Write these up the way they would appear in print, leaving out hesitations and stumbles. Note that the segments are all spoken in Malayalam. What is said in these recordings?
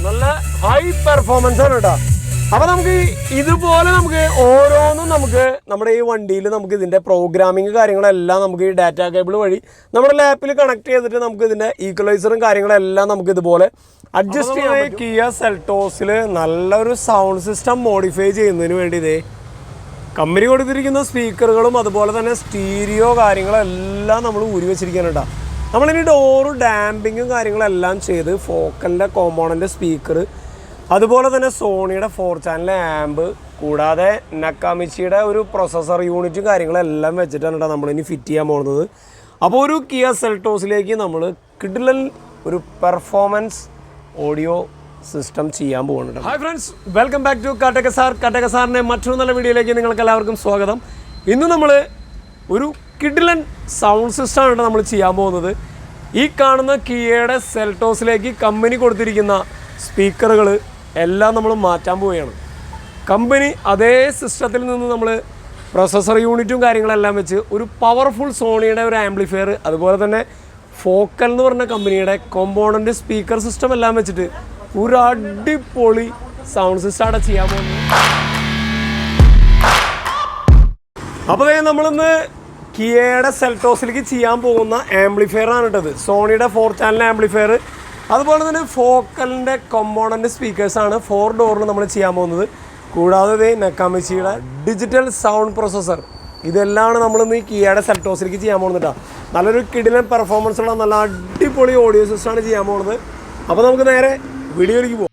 നല്ല ഹൈ പെർഫോമൻസ് ആണ് കേട്ടോ. അപ്പൊ നമുക്ക് ഇതുപോലെ നമുക്ക് ഓരോന്നും നമുക്ക് നമ്മുടെ ഈ വണ്ടിയിൽ നമുക്ക് ഇതിന്റെ പ്രോഗ്രാമിങ് കാര്യങ്ങളെല്ലാം നമുക്ക് ഈ ഡാറ്റ കേബിൾ വഴി നമ്മുടെ ലാപ്പിൽ കണക്ട് ചെയ്തിട്ട് നമുക്ക് ഇതിന്റെ ഈക്വലൈസറും കാര്യങ്ങളെല്ലാം നമുക്ക് ഇതുപോലെ അഡ്ജസ്റ്റ് ചെയ്യാൻ. കിയ സെൽട്ടോസിൽ നല്ലൊരു സൗണ്ട് സിസ്റ്റം മോഡിഫൈ ചെയ്യുന്നതിന് വേണ്ടി ഇതേ കമ്പനി കൊടുത്തിരിക്കുന്ന സ്പീക്കറുകളും അതുപോലെ തന്നെ സ്റ്റീരിയോ കാര്യങ്ങളെല്ലാം നമ്മൾ ഊരി വെച്ചിരിക്കാനുണ്ടാ. നമ്മളിനി ഡോറ് ഡാമ്പിങ്ങും കാര്യങ്ങളെല്ലാം ചെയ്ത് ഫോക്കലിൻ്റെ കോമ്പോണൻ്റ് സ്പീക്കർ അതുപോലെ തന്നെ സോണിയുടെ 4 ചാനൽ ആമ്പ് കൂടാതെ നക്കാമിച്ചിയുടെ ഒരു പ്രൊസസ്സർ യൂണിറ്റും കാര്യങ്ങളെല്ലാം വെച്ചിട്ടാണ് കേട്ടോ നമ്മളിനി ഫിറ്റ് ചെയ്യാൻ പോകുന്നത്. അപ്പോൾ ഒരു കിയ സെൽട്ടോസിലേക്ക് നമ്മൾ കിഡിലൻ ഒരു പെർഫോമൻസ് ഓഡിയോ സിസ്റ്റം ചെയ്യാൻ പോകുന്നുണ്ട്. Hi friends, welcome back to cartechsr. cartechsrന്റെ മറ്റൊരു നല്ല വീഡിയോയിലേക്ക് നിങ്ങൾക്ക് എല്ലാവർക്കും സ്വാഗതം. ഇന്ന് നമ്മൾ ഒരു കിഡിലൻ സൗണ്ട് സിസ്റ്റമാണ് നമ്മൾ ചെയ്യാൻ പോകുന്നത്. ഈ കാണുന്ന കിയയുടെ സെൽട്ടോസിലേക്ക് കമ്പനി കൊടുത്തിരിക്കുന്ന സ്പീക്കറുകൾ എല്ലാം നമ്മൾ മാറ്റാൻ പോവുകയാണ്. കമ്പനി അതേ സിസ്റ്റത്തിൽ നിന്ന് നമ്മൾ പ്രൊസസ്സർ യൂണിറ്റും കാര്യങ്ങളെല്ലാം വെച്ച് ഒരു പവർഫുൾ സോണിയുടെ ഒരു ആംപ്ലിഫയർ അതുപോലെ തന്നെ ഫോക്കൽ എന്ന് പറഞ്ഞ കമ്പനിയുടെ കോമ്പോണൻ്റ് സ്പീക്കർ സിസ്റ്റം എല്ലാം വെച്ചിട്ട് ഒരു അടിപൊളി സൗണ്ട് സിസ്റ്റം അവിടെ ചെയ്യാൻ പോകുന്നത്. അപ്പോൾ നമ്മളിന്ന് കിയയുടെ സെൽട്ടോസിലേക്ക് ചെയ്യാൻ പോകുന്ന ആംപ്ലിഫയർ ആണ് കേട്ടത്. സോണിയുടെ 4 ചാനൽ ആംപ്ലിഫയർ അതുപോലെ തന്നെ ഫോക്കലിൻ്റെ കോമ്പോണൻ്റ് സ്പീക്കേഴ്സാണ് 4 ഡോറിൽ നമ്മൾ ചെയ്യാൻ പോകുന്നത്. കൂടാതെ നക്കാമിച്ചിയുടെ ഡിജിറ്റൽ സൗണ്ട് പ്രൊസസ്സർ ഇതെല്ലാം നമ്മളിന്ന് ഈ കിയയുടെ സെൽട്ടോസിലേക്ക് ചെയ്യാൻ പോകുന്നത് കേട്ടോ. നല്ലൊരു കിഡിലൻ പെർഫോമൻസ് ഉള്ള നല്ല അടിപൊളി ഓഡിയോ സിസ്റ്റമാണ് ചെയ്യാൻ പോകുന്നത്. അപ്പോൾ നമുക്ക് നേരെ വീഡിയോയിലേക്ക് പോകാം.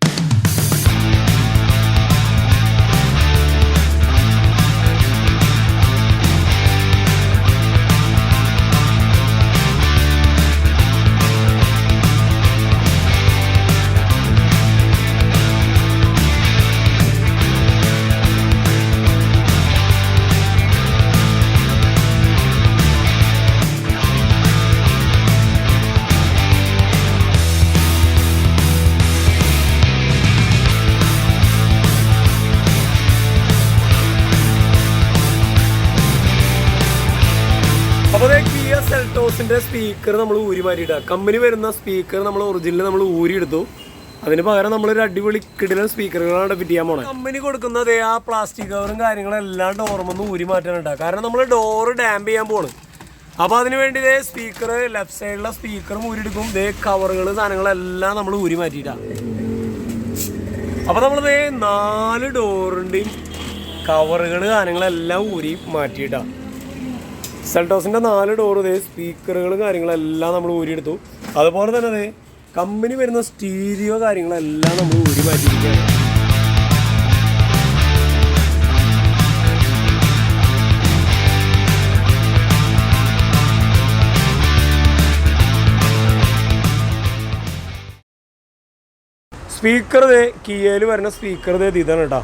അപ്പോൾ കിയ സെൽട്ടോസിൻ്റെ സ്പീക്കർ നമ്മൾ ഊരി മാറ്റിയിട്ടാണ്. കമ്പനി വരുന്ന സ്പീക്കർ നമ്മൾ ഒറിജിനൽ നമ്മൾ ഊരിയെടുത്തു. അതിന് പകരം നമ്മളൊരു അടിപൊളി കിടിലൻ സ്പീക്കറുകളാണ് ഫിറ്റ് ചെയ്യാൻ പോണത്. കമ്പനി കൊടുക്കുന്നത് ആ പ്ലാസ്റ്റിക് കവറും കാര്യങ്ങളെല്ലാം ഡോറുമൊന്നും ഊരി മാറ്റാനുണ്ടാകും. കാരണം നമ്മൾ ഡോറ് ഡാമ്പ് ചെയ്യാൻ പോണ്. അപ്പോൾ അതിന് വേണ്ടി ഇതേ സ്പീക്കർ ലെഫ്റ്റ് സൈഡിലെ സ്പീക്കറും ഊരിയെടുക്കും. ഇതേ കവറുകൾ സാധനങ്ങളെല്ലാം നമ്മൾ ഊരി മാറ്റിയിട്ടാണ്. അപ്പോൾ നമ്മളിതേ 4 ഡോറിൻ്റെയും കവറുകൾ സാധനങ്ങളെല്ലാം ഊരി മാറ്റിയിട്ടാണ്. സെൽട്ടോസിൻ്റെ 4 ഡോറ് ഇതേ സ്പീക്കറുകളും കാര്യങ്ങളെല്ലാം നമ്മൾ ഊരിയെടുത്തു. അതുപോലെ തന്നെ അതേ കമ്പനി വരുന്ന സ്റ്റീരിയോ കാര്യങ്ങളെല്ലാം നമ്മൾ ഊരി മാറ്റിയിരിക്കുകയാണ്. സ്പീക്കർ ഇതേ കിയയിൽ വരുന്ന സ്പീക്കർ ഇതേ ഇതാണ് കേട്ടോ.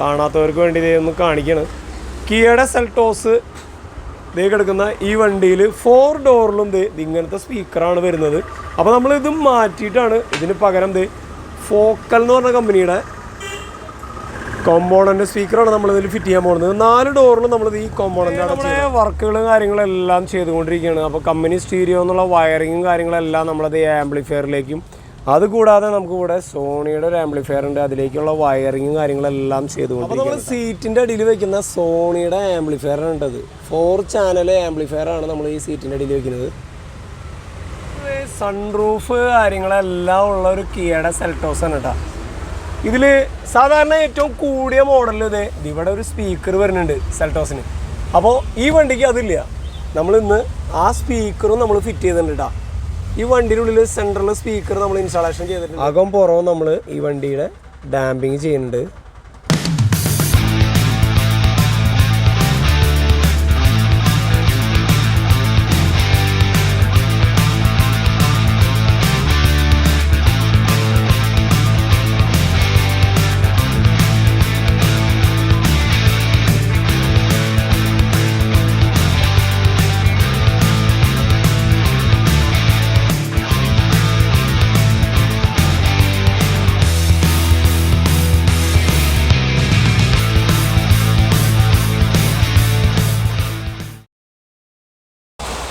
കാണാത്തവർക്ക് വേണ്ടി ഇതേ ഒന്ന് കാണിക്കുകയാണ്. കിയയുടെ സെൽട്ടോസ് ദേ കിടക്കുന്ന ഈ വണ്ടിയിൽ 4 ഡോറിലും ഇങ്ങനത്തെ സ്പീക്കറാണ് വരുന്നത്. അപ്പോൾ നമ്മളിത് മാറ്റിയിട്ടാണ് ഇതിന് പകരം ഫോക്കൽ എന്ന് പറഞ്ഞ കമ്പനിയുടെ കോമ്പോണൻ്റ് സ്പീക്കറാണ് നമ്മളിതിൽ ഫിറ്റ് ചെയ്യാൻ പോകുന്നത്. 4 ഡോറിലും നമ്മളിത് ഈ കോമ്പോണൻ്റ് നമ്മുടെ വർക്കുകളും കാര്യങ്ങളെല്ലാം ചെയ്തുകൊണ്ടിരിക്കുകയാണ്. അപ്പോൾ കമ്പനി സ്റ്റീരിയോ എന്നുള്ള വയറിങ്ങും കാര്യങ്ങളെല്ലാം നമ്മളത് ആംപ്ലിഫയറിലേക്കും അതുകൂടാതെ നമുക്ക് ഇവിടെ സോണിയുടെ ഒരു ആംപ്ലിഫയർ ഉണ്ട്, അതിലേക്കുള്ള വയറിങ്ങും കാര്യങ്ങളെല്ലാം ചെയ്തുകൊണ്ട്. അപ്പോൾ നമ്മൾ സീറ്റിൻ്റെ അടിയിൽ വെക്കുന്ന സോണിയുടെ ആംപ്ലിഫയർ ഉണ്ടത് 4 ചാനൽ ആംപ്ലിഫയർ ആണ് നമ്മൾ ഈ സീറ്റിൻ്റെ അടിയിൽ വെക്കുന്നത്. സൺറൂഫ് കാര്യങ്ങളെല്ലാം ഉള്ള ഒരു കിയയുടെ സെൽട്ടോസ് ആണ് കേട്ടോ. ഇതിൽ സാധാരണ ഏറ്റവും കൂടിയ മോഡലിൽ ഇവിടെ ഒരു സ്പീക്കർ വരുന്നുണ്ട് സെൽട്ടോസിന്. അപ്പോൾ ഈ വണ്ടിക്ക് അതില്ല. നമ്മളിന്ന് ആ സ്പീക്കറും നമ്മൾ ഫിറ്റ് ചെയ്തിട്ടുണ്ട് കേട്ടോ. ഈ വണ്ടിയുടെ ഉള്ളിൽ സെൻട്രൽ സ്പീക്കർ നമ്മൾ ഇൻസ്റ്റാളേഷൻ ചെയ്തിട്ടുണ്ട്. അകം പുറവും നമ്മൾ ഈ വണ്ടിയുടെ ഡാമ്പിങ് ചെയ്യുന്നുണ്ട്.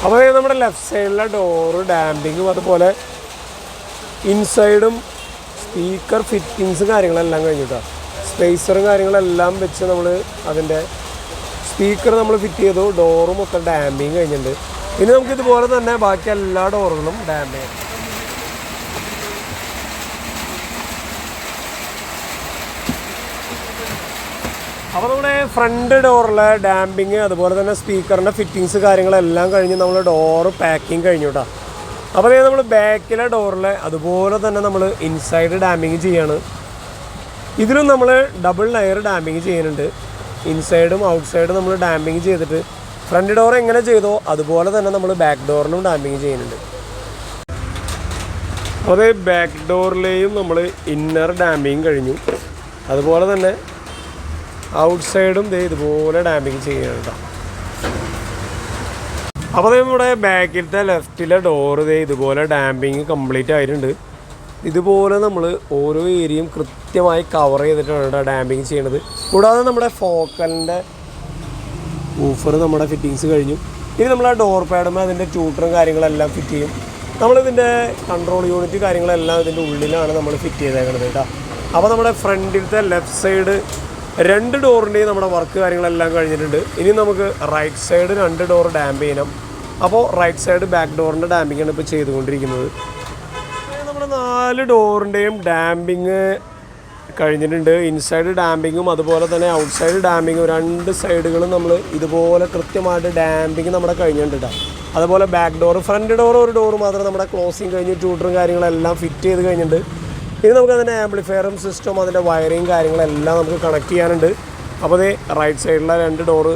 അപ്പോൾ നമ്മുടെ ലെഫ്റ്റ് സൈഡിലെ ഡോറ് ഡാമ്പിങ്ങും അതുപോലെ ഇൻസൈഡും സ്പീക്കർ ഫിറ്റിങ്സ് കാര്യങ്ങളെല്ലാം കഴിഞ്ഞിട്ടാണ്. സ്പേസറും കാര്യങ്ങളെല്ലാം വെച്ച് നമ്മൾ അതിൻ്റെ സ്പീക്കർ നമ്മൾ ഫിറ്റ് ചെയ്തു. ഡോറ് മൊത്തം ഡാമ്പിങ് കഴിഞ്ഞിട്ടുണ്ട്. ഇനി നമുക്ക് ഇതുപോലെ തന്നെ ബാക്കി എല്ലാ ഡോറുകളും ഡാമ്പ് ചെയ്യാം. അപ്പോൾ നമ്മുടെ ഫ്രണ്ട് ഡോറിലെ ഡാമ്പിങ് അതുപോലെ തന്നെ സ്പീക്കറിൻ്റെ ഫിറ്റിങ്സ് കാര്യങ്ങളെല്ലാം കഴിഞ്ഞ് നമ്മൾ ഡോറ് പാക്കിങ് കഴിഞ്ഞു കേട്ടോ. അപ്പോൾ നമ്മൾ ബാക്കിലെ ഡോറിലെ അതുപോലെ തന്നെ നമ്മൾ ഇൻസൈഡ് ഡാമ്പിങ് ചെയ്യാണ്. ഇതിലും നമ്മൾ ഡബിൾ ലെയർ ഡാമ്പിങ് ചെയ്യുന്നുണ്ട്. ഇൻസൈഡും ഔട്ട് സൈഡും നമ്മൾ ഡാമ്പിങ് ചെയ്തിട്ട് ഫ്രണ്ട് ഡോർ എങ്ങനെ ചെയ്തോ അതുപോലെ തന്നെ നമ്മൾ ബാക്ക് ഡോറിലും ഡാമ്പിങ് ചെയ്യുന്നുണ്ട്. അതേ ബാക്ക് ഡോറിലെയും നമ്മൾ ഇന്നർ ഡാമ്പിങ് കഴിഞ്ഞു. അതുപോലെ തന്നെ ഔട്ട് സൈഡും ഇതുപോലെ ഡാമ്പിങ് ചെയ്യുന്നുണ്ട്. അപ്പോൾ നമ്മുടെ ബാക്കിലത്തെ ലെഫ്റ്റിലെ ഡോറ് ഇതുപോലെ ഡാമ്പിങ് കംപ്ലീറ്റ് ആയിട്ടുണ്ട്. ഇതുപോലെ നമ്മൾ ഓരോ ഏരിയയും കൃത്യമായി കവർ ചെയ്തിട്ടാണ് ഡാമ്പിങ് ചെയ്യണത്. കൂടാതെ നമ്മുടെ ഫോക്കലിൻ്റെ ഊഫർ നമ്മുടെ ഫിറ്റിങ്സ് കഴിഞ്ഞു. ഇനി നമ്മൾ ആ ഡോർ പാഡും അതിൻ്റെ ട്യൂട്ടറും കാര്യങ്ങളെല്ലാം ഫിറ്റ് ചെയ്യും. നമ്മളിതിൻ്റെ കൺട്രോൾ യൂണിറ്റ് കാര്യങ്ങളെല്ലാം ഇതിൻ്റെ ഉള്ളിലാണ് നമ്മൾ ഫിറ്റ് ചെയ്തേക്കുന്നത് കേട്ടോ. അപ്പോൾ നമ്മുടെ ഫ്രണ്ടിലത്തെ ലെഫ്റ്റ് സൈഡ് 2 ഡോറിൻ്റെയും നമ്മുടെ വർക്ക് കാര്യങ്ങളെല്ലാം കഴിഞ്ഞിട്ടുണ്ട്. ഇനി നമുക്ക് റൈറ്റ് സൈഡ് 2 ഡോർ ഡാമ്പ് ചെയ്യണം. അപ്പോൾ റൈറ്റ് സൈഡ് ബാക്ക് ഡോറിൻ്റെ ഡാമ്പിങ്ങാണ് ഇപ്പോൾ ചെയ്തുകൊണ്ടിരിക്കുന്നത്. നമ്മുടെ 4 ഡോറിൻ്റെയും ഡാമ്പിങ് കഴിഞ്ഞിട്ടുണ്ട്. ഇൻസൈഡ് ഡാമ്പിങ്ങും അതുപോലെ തന്നെ ഔട്ട് സൈഡ് ഡാമ്പിങ്ങും 2 സൈഡുകളും നമ്മൾ ഇതുപോലെ കൃത്യമായിട്ട് ഡാമ്പിങ് നമ്മുടെ കഴിഞ്ഞിട്ടുണ്ട്. അതുപോലെ ബാക്ക് ഡോർ, ഫ്രണ്ട് ഡോർ ഒരു ഡോർ മാത്രം നമ്മുടെ ക്ലോസിങ് കഴിഞ്ഞ് ട്യൂട്ടറും കാര്യങ്ങളെല്ലാം ഫിറ്റ് ചെയ്ത് കഴിഞ്ഞിട്ടുണ്ട്. ഇനി നമുക്ക് അതിൻ്റെ ആംപ്ലിഫയറും സിസ്റ്റവും അതിൻ്റെ വയറിങ് കാര്യങ്ങളെല്ലാം നമുക്ക് കണക്ട് ചെയ്യാനുണ്ട്. അപ്പോൾ അതേ റൈറ്റ് സൈഡിലെ 2 ഡോറ്,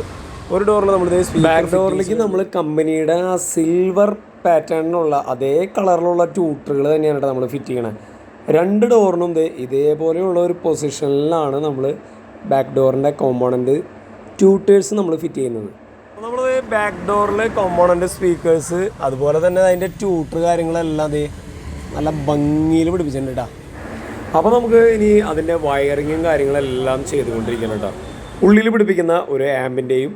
ഒരു ഡോറിൽ നമ്മൾ ബാക്ക് ഡോറിലേക്ക് നമ്മൾ കമ്പനിയുടെ ആ സിൽവർ പാറ്റേണിനുള്ള അതേ കളറിലുള്ള ട്യൂട്ടറുകൾ തന്നെയാണ് നമ്മൾ ഫിറ്റ് ചെയ്യണത്. 2 ഡോറിനും ഇതേപോലെയുള്ള ഒരു പൊസിഷനിലാണ് നമ്മൾ ബാക്ക് ഡോറിൻ്റെ കോമ്പോണൻറ്റ് ട്യൂട്ടേഴ്സ് നമ്മൾ ഫിറ്റ് ചെയ്യുന്നത്. നമ്മൾ ബാക്ക് ഡോറിൽ കോമ്പോണൻറ്റ് സ്പീക്കേഴ്സ് അതുപോലെ തന്നെ അതിൻ്റെ ട്യൂട്ടർ കാര്യങ്ങളെല്ലാം നല്ല ഭംഗിയിൽ പിടിപ്പിച്ചിട്ടുണ്ട് കേട്ടോ. അപ്പോൾ നമുക്ക് ഇനി അതിൻ്റെ വയറിങ്ങും കാര്യങ്ങളെല്ലാം ചെയ്തുകൊണ്ടിരിക്കണം കേട്ടോ. ഉള്ളിൽ പിടിപ്പിക്കുന്ന ഒരു ആമ്പിൻ്റെയും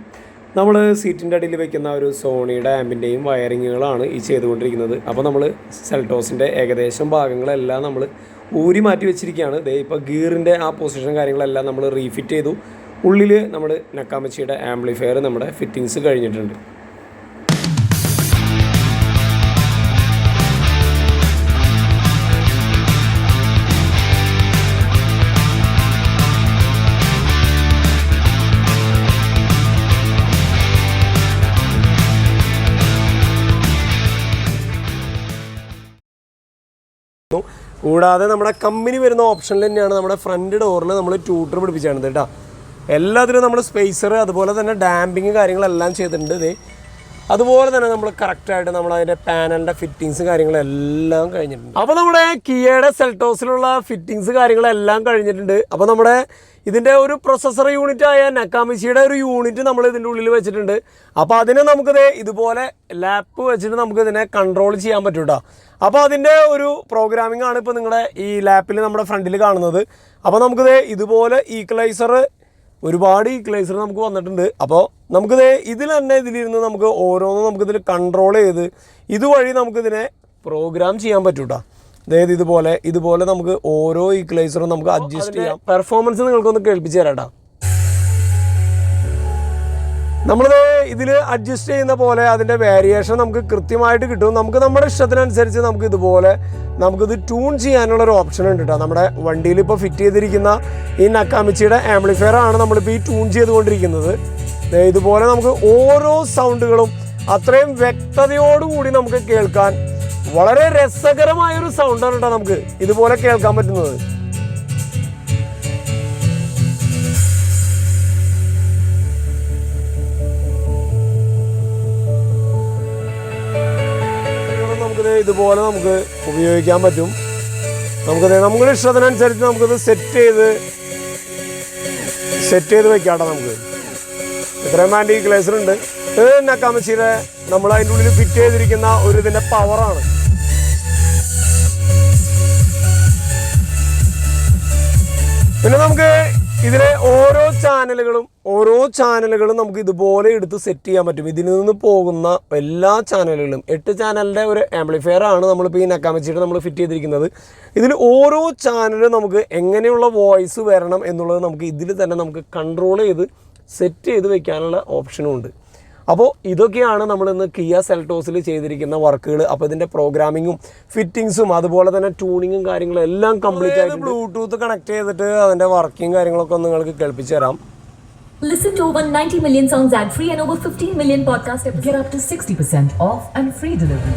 നമ്മൾ സീറ്റിൻ്റെ അടിയിൽ വെക്കുന്ന ഒരു സോണിയുടെ ആമ്പിൻ്റെയും വയറിങ്ങുകളാണ് ഈ ചെയ്തുകൊണ്ടിരിക്കുന്നത്. അപ്പോൾ നമ്മൾ സെൽട്ടോസിൻ്റെ ഏകദേശം ഭാഗങ്ങളെല്ലാം നമ്മൾ ഊരി മാറ്റി വെച്ചിരിക്കുകയാണ്. ഇപ്പോൾ ഗിയറിൻ്റെ ആ പൊസിഷൻ കാര്യങ്ങളെല്ലാം നമ്മൾ റീഫിറ്റ് ചെയ്തു. ഉള്ളിൽ നമ്മൾ നക്കാമിച്ചിയുടെ ആംപ്ലിഫയർ നമ്മുടെ ഫിറ്റിങ്സ് കഴിഞ്ഞിട്ടുണ്ട്. കൂടാതെ നമ്മുടെ കമ്പനി വരുന്ന ഓപ്ഷനിൽ തന്നെയാണ് നമ്മുടെ ഫ്രണ്ട് ഡോറിൽ നമ്മൾ ട്യൂട്ടർ പിടിപ്പിച്ചാണ് കേട്ടോ. എല്ലാത്തിനും നമ്മൾ സ്പേസർ അതുപോലെ തന്നെ ഡാമ്പിങ് കാര്യങ്ങളെല്ലാം ചെയ്തിട്ടുണ്ട്. അതുപോലെ തന്നെ നമ്മൾ കറക്റ്റായിട്ട് നമ്മൾ അതിൻ്റെ പാനലിൻ്റെ ഫിറ്റിങ്സ് കാര്യങ്ങളെല്ലാം കഴിഞ്ഞിട്ടുണ്ട്. അപ്പോൾ നമ്മുടെ കിയയുടെ സെൽട്ടോസിലുള്ള ഫിറ്റിങ്സ് കാര്യങ്ങളെല്ലാം കഴിഞ്ഞിട്ടുണ്ട്. അപ്പോൾ നമ്മുടെ ഇതിൻ്റെ ഒരു പ്രൊസസ്സർ യൂണിറ്റായ നക്കാമിച്ചിയുടെ ഒരു യൂണിറ്റ് നമ്മൾ ഇതിൻ്റെ ഉള്ളിൽ വെച്ചിട്ടുണ്ട്. അപ്പോൾ അതിനെ നമുക്കിത് ഇതുപോലെ ലാപ്പ് വെച്ചിട്ട് നമുക്കിതിനെ കൺട്രോൾ ചെയ്യാൻ പറ്റും കേട്ടോ. അപ്പോൾ അതിൻ്റെ ഒരു പ്രോഗ്രാമിംഗ് ആണ് ഇപ്പോൾ നിങ്ങളുടെ ഈ ലാപ്പിൽ നമ്മുടെ ഫ്രണ്ടിൽ കാണുന്നത്. അപ്പോൾ നമുക്കിത് ഇതുപോലെ ഒരുപാട് ഈക്വലൈസർ നമുക്ക് വന്നിട്ടുണ്ട്. അപ്പോൾ നമുക്കിത് ഇതിലിരുന്ന് നമുക്ക് ഓരോന്നും നമുക്കിതിൽ കൺട്രോൾ ചെയ്ത് ഇതുവഴി നമുക്കിതിനെ പ്രോഗ്രാം ചെയ്യാൻ പറ്റും കേട്ടോ. അതായത് ഇതുപോലെ നമുക്ക് ഓരോ ഈക്വലൈസറും നമുക്ക് അഡ്ജസ്റ്റ് ചെയ്യാം. പെർഫോമൻസ് നിങ്ങൾക്കൊന്ന് കേൾപ്പിച്ച് തരാം കേട്ടോ. നമ്മളിത് ഇതിൽ അഡ്ജസ്റ്റ് ചെയ്യുന്ന പോലെ അതിൻ്റെ വേരിയേഷൻ നമുക്ക് കൃത്യമായിട്ട് കിട്ടും. നമുക്ക് നമ്മുടെ ഇഷ്ടത്തിനനുസരിച്ച് നമുക്കിത് ട്യൂൺ ചെയ്യാനുള്ളൊരു ഓപ്ഷൻ ഉണ്ട് കേട്ടോ. നമ്മുടെ വണ്ടിയിൽ ഇപ്പോൾ ഫിറ്റ് ചെയ്തിരിക്കുന്ന ഈ നക്കാമിച്ചിയുടെ ആംപ്ലിഫയർ ആണ് നമ്മളിപ്പോൾ ഈ ട്യൂൺ ചെയ്തുകൊണ്ടിരിക്കുന്നത്. ഇതുപോലെ നമുക്ക് ഓരോ സൗണ്ടുകളും അത്രയും വ്യക്തതയോടുകൂടി നമുക്ക് കേൾക്കാൻ വളരെ രസകരമായൊരു സൗണ്ടാണ് കേട്ടോ നമുക്ക് ഇതുപോലെ കേൾക്കാൻ പറ്റുന്നത്. ഇതുപോലെ നമുക്ക് ഉപയോഗിക്കാൻ പറ്റും. നമ്മുടെ ഇഷ്ടത്തിനനുസരിച്ച് നമുക്കിത് സെറ്റ് ചെയ്ത് വെക്കാം. നമുക്ക് ഇത്രയും ആൻറ്റി ഈക്വലൈസർ ഉണ്ട്. നക്കാമിച്ചിയുടെ നമ്മൾ അതിൻ്റെ ഉള്ളിൽ ഫിറ്റ് ചെയ്തിരിക്കുന്ന ഒരു ഇതിൻ്റെ പവറാണ്. പിന്നെ നമുക്ക് ഇതിലെ ഓരോ ചാനലുകളും നമുക്ക് ഇതുപോലെ എടുത്ത് സെറ്റ് ചെയ്യാൻ പറ്റും. ഇതിൽ നിന്ന് പോകുന്ന എല്ലാ ചാനലുകളും 8 ചാനലിൻ്റെ ഒരു ആംപ്ലിഫയർ ആണ് നമ്മളിപ്പോൾ ഈ നക്കാമിച്ചിട്ട് നമ്മൾ ഫിറ്റ് ചെയ്തിരിക്കുന്നത്. ഇതിൽ ഓരോ ചാനലും നമുക്ക് എങ്ങനെയുള്ള വോയിസ് വരണം എന്നുള്ളത് നമുക്ക് ഇതിൽ തന്നെ നമുക്ക് കൺട്രോൾ ചെയ്ത് സെറ്റ് ചെയ്ത് വെക്കാനുള്ള ഓപ്ഷനും ഉണ്ട്. അപ്പോൾ ഇതൊക്കെയാണ് നമ്മളിന്ന് കിയ സെൽട്ടോസിൽ ചെയ്തിരിക്കുന്ന വർക്കുകൾ. അപ്പോൾ ഇതിൻ്റെ പ്രോഗ്രാമിങ്ങും ഫിറ്റിങ്സും അതുപോലെ തന്നെ ട്യൂണിങ്ങും കാര്യങ്ങളും എല്ലാം കംപ്ലീറ്റ് ആയിട്ട് ബ്ലൂടൂത്ത് കണക്ട് ചെയ്തിട്ട് അതിൻ്റെ വർക്കിംഗ് കാര്യങ്ങളൊക്കെ ഒന്ന് നിങ്ങൾക്ക് കേൾപ്പിച്ച് തരാം. Listen to over 90 million songs ad-free and over 15 million podcast episodes. Get up to 60% off and free delivery.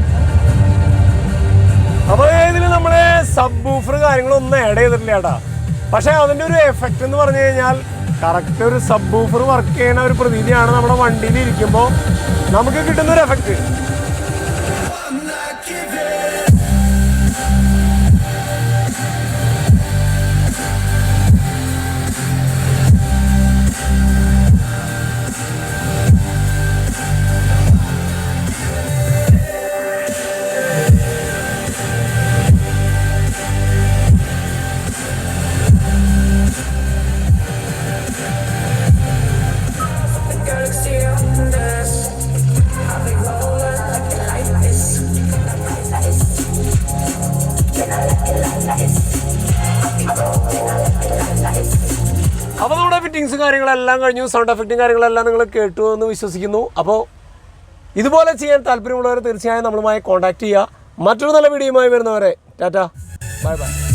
അപ്പോൾ ഇതിൽ നമ്മൾ സബ് വൂഫർ കാര്യങ്ങളൊന്നും ആഡ് ചെയ്തിട്ടില്ല കേട്ടോ. പക്ഷേ അതിൻ്റെ ഒരു എഫക്റ്റ് എന്ന് പറഞ്ഞു കഴിഞ്ഞാൽ കറക്റ്റ് ഒരു സബ് വൂഫർ വർക്ക് ചെയ്യുന്ന ഒരു പ്രതീതിയാണ് നമ്മുടെ വണ്ടിയിൽ ഇരിക്കുമ്പോൾ നമുക്ക് കിട്ടുന്നൊരു എഫക്റ്റ്. അപ്പോൾ നമ്മുടെ ഫിറ്റിങ്സ് കാര്യങ്ങളെല്ലാം കഴിഞ്ഞു. സൗണ്ട് എഫക്റ്റും കാര്യങ്ങളെല്ലാം നിങ്ങൾ കേട്ടു എന്ന് വിശ്വസിക്കുന്നു. അപ്പോൾ ഇതുപോലെ ചെയ്യാൻ താല്പര്യമുള്ളവർ തീർച്ചയായും നമ്മളുമായി കോൺടാക്ട് ചെയ്യുക. മറ്റൊരു നല്ല വീഡിയോയുമായി വരുന്നവരെ ടാറ്റ, ബൈ ബൈ.